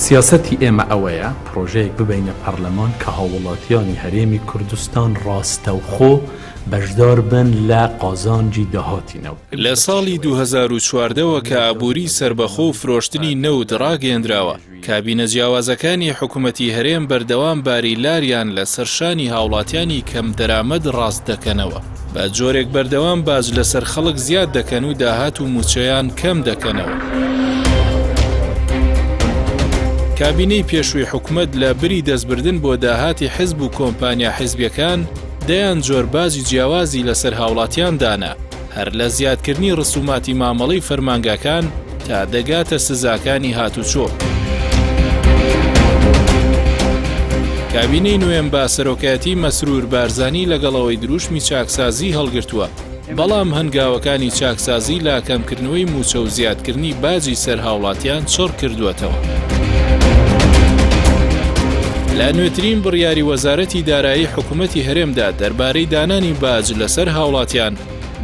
سیاسەتی ئێمە ئەوەیە پرۆژەیەک ببینە پەرلەمان کە هاوڵاتیانی هەرێمی کوردستان ڕاستەوخۆ بەشدار بن لە قازانجی داهاتینەوە. لە ساڵی 2014ەوە کە ئابووری سربەخۆ و فرۆشتنی نەوت ڕاگەیەندراوە، کابینە جیاوازەکانی حکوومەتی هەرێم بەردەوام باریلاریان لە سەرشانی هاوڵاتیانی کەم دەرامەد ڕاست دەکەنەوە. بە جۆرێک بەردەوام باج لەسەر خەڵک زیاد دەکەن و داهات و موچەیان کەم دەکەنەوە. کابینەی پێشووی حکوومەت لە بری دەستبردن بۆ داهاتی حیزب و کۆمپانیا حیزبیەکان دەیان جۆربازی جیاوازی لەسەر هاوڵاتیان دانا، هەر لە زیادکردنی ڕسوماتی مامەڵەی فەرمانگاکان تا دەگاتە سزاکانی هاتوچۆ. کابینەی نوێم با سەرۆکایەتی مەسرور بارزانی لەگەڵەوەی دروشمی چاکسازی هەڵگرتووە، بەڵام هەنگاوەکانی چاکسازی لا کەمکردنەوەی موچە و زیادکردنی باجی سەر هاوڵاتیان چڕ کردووەتەوە. لە نوێترین بڕیاری وەزارەتی دارایی حکوومەتی هەرێمدا دەربارەی دانانی باج لەسەر هاوڵاتیان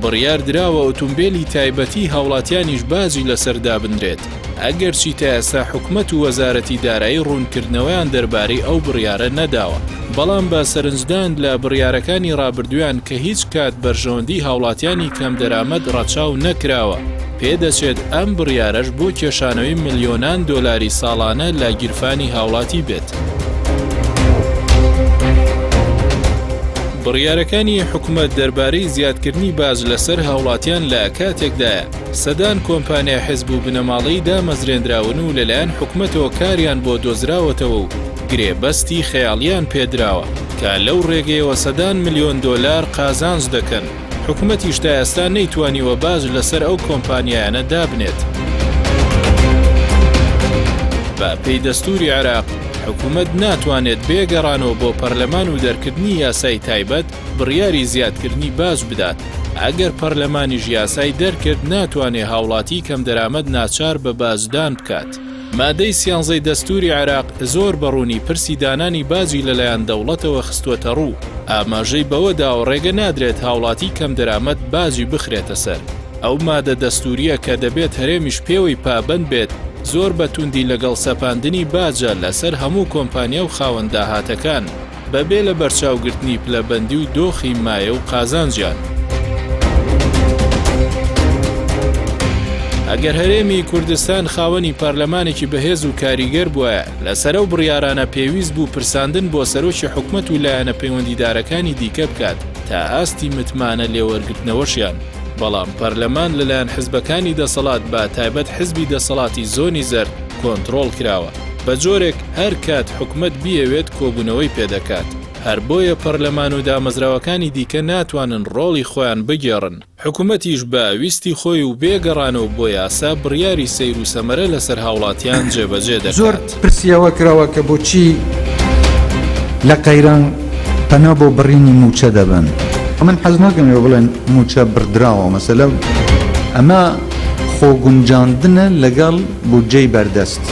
بڕیار دراوە ئۆتۆمبیلی تایبەتی هاوڵاتیانیش باجی لەسەردا بنرێت، ئەگەرچی تا ئێستا حکوومەت و وەزارەتی دارایی ڕوونکردنەوەیان دەربارەی ئەو بڕیارە نەداوە. بەڵام بە سەرنجدان لە بڕیارەکانی ڕابردوویان کە هیچ کات بەرژەوەندی هاوڵاتیانی کەم دەرامەد ڕەچاو نەکراوە، پێدەچێت ئەم بڕیارەش بۆ کێشانەوەی ملیۆنان دۆلاری ساڵانە لە گیرفانی هاوڵاتی بێت. بڕیارەکانی حکوومەت دەربارەی زیادکردنی باج لەسەر هاوڵاتیان لە کاتێکدایە سەدان کۆمپانیا حیزب و بنەماڵەی دامەزرێنراون و لەلایەن حکوومەتەوە کاریان بۆ دۆزراوەتەوە و گرێبەستی خەیاڵیان پێدراوە کە لەو ڕێگەیەوە سەدان ملیۆن دۆلار قازانج دەکەن. حکوومەتیش تا ئێستا نەیتوانیوە باج لەسەر ئەو کۆمپانیایانە دابنێت. بە پێی دەستوری عێراق حکوومەت ناتوانێت بێگەڕانەوە بۆ پەرلەمان و دەرکردنی یاسای تایبەت بڕیاری زیادکردنی باج بدات. ئەگەر پەرلەمانیش یاسای دەرکرد ناتوانێت هاوڵاتی کەم دەرامەد ناچار بە باجدان بکات. مادەی 13 دەستوری عێراق زۆر بەڕوونی پرسی دانانی باجی لەلایەن دەوڵەتەوە خستووەتە ڕوو، ئاماژەی بەوەدا و ڕێگە نادرێت هاوڵاتی کەم دەرامەد باجی بخرێتە سەر. ئەو مادە دەستوریە کە دەبێت هەرێمیش پێوەی پابند بێت زۆر بەتوندی لەگەڵ سەپاندنی باجە لەسەر هەموو کۆمپانیا و خاوەن داهاتەکان بەبێ لە بەرچاوگرتنی پلەبەندی و دۆخی مایە و قازانجیان. ئەگەر هەرێمی کوردستان خاوەنی پەرلەمانێکی بەهێز و کاریگەر بووە لەسەر ئەو بڕیارانە پێویست بوو پرساندن بۆ سەرۆکی حکوومەت و لایەنە پەیوەندیدارەکانی دیکە بکات تا ئاستی متمانە لێوەرگرتنەوەشیان. بەڵام پەرلەمان لەلایەن حزبەکانی دەسەڵات بە تایبەت حزبی دەسەڵاتی زۆنی زەرد کۆنتڕۆڵ کراوە، بە جۆرێک هەر کات حکوومەت بیەوێت کۆبوونەوەی پێدەکات. هەر بۆیە پەرلەمان و دامەزراوەکانی دیکە ناتوانن ڕۆڵی خۆیان بگێڕن. حکوومەتیش بە ویستی خۆی و بێگەڕانەوە بۆ یاسا بڕیاری سەیر و سەمەرە لەسەر هاوڵاتیان جێبەجێ دەکات. زۆر پرسیەوە کراوە کە بۆچی لە قەیران پەنا بۆ بڕینی موچە دەبن. من حەز ناکەم بڵێن موچە بردراوە، مەسەلە ئەمە خۆگونجاندنە لەگەڵ بودجەی بەردەست.